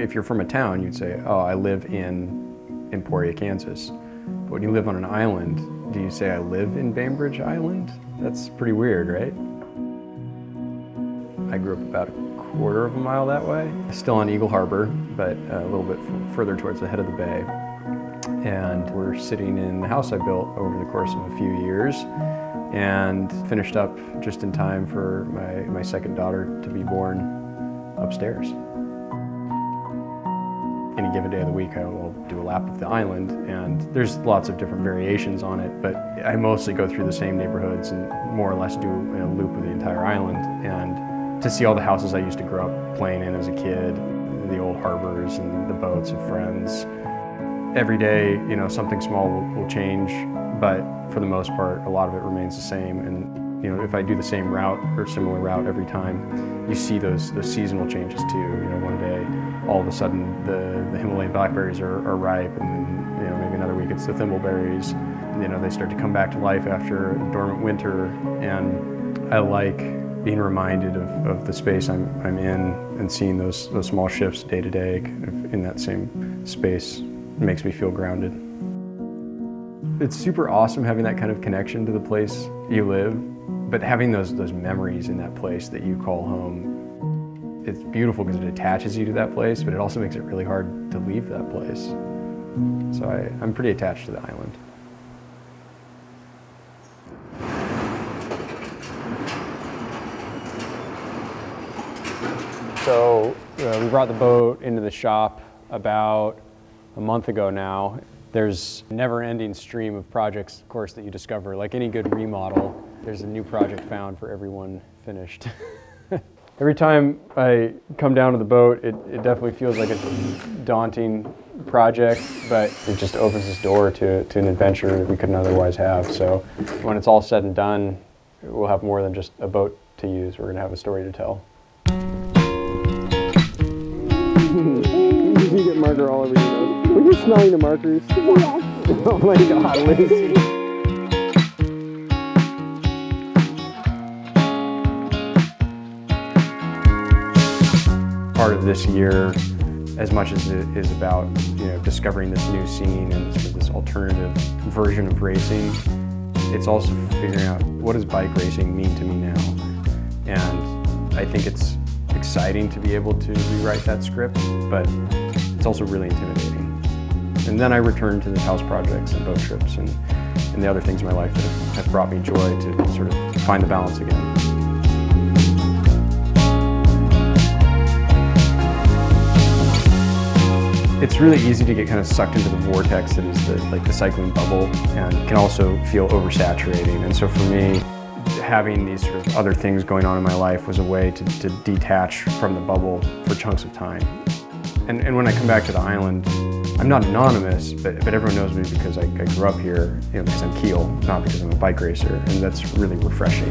if you're from a town, you'd say, oh, I live in Emporia, Kansas. But when you live on an island, do you say, I live in Bainbridge Island? That's pretty weird, right? I grew up about a quarter of a mile that way. Still on Eagle Harbor, but a little bit further towards the head of the bay. And we're sitting in the house I built over the course of a few years and finished up just in time for my second daughter to be born upstairs. Any given day of the week, I will do a lap of the island, and there's lots of different variations on it, but I mostly go through the same neighborhoods and more or less do a loop of the entire island. And to see all the houses I used to grow up playing in as a kid, the old harbors and the boats of friends. Every day, something small will change, but for the most part, a lot of it remains the same. And if I do the same route or similar route every time, you see those seasonal changes too. One day, all of a sudden, the Himalayan blackberries are ripe, and then maybe another week it's the thimbleberries. They start to come back to life after a dormant winter, and I like being reminded of the space I'm in and seeing those small shifts day to day in that same space. It makes me feel grounded. It's super awesome having that kind of connection to the place you live, but having those memories in that place that you call home, it's beautiful because it attaches you to that place, but it also makes it really hard to leave that place. So I'm pretty attached to the island. So we brought the boat into the shop about a month ago now. There's a never-ending stream of projects, of course, that you discover. Like any good remodel, there's a new project found for every one finished. Every time I come down to the boat, it definitely feels like a daunting project, but it just opens this door to an adventure that we couldn't otherwise have. So when it's all said and done, we'll have more than just a boat to use. We're going to have a story to tell. You get marker all over your nose. Were you smelling the markers? Yes. Oh my God, Lucy. Part of this year, as much as it is about discovering this new scene and sort of this alternative version of racing, it's also figuring out what does bike racing mean to me now. And I think it's exciting to be able to rewrite that script, but it's also really intimidating. And then I return to the house projects and boat trips and the other things in my life that have brought me joy to sort of find the balance again. It's really easy to get kind of sucked into the vortex that is the cycling bubble, and can also feel oversaturating. And so for me, having these sort of other things going on in my life was a way to detach from the bubble for chunks of time. And when I come back to the island, I'm not anonymous, but everyone knows me because I grew up here, because I'm Kiel, not because I'm a bike racer, and that's really refreshing.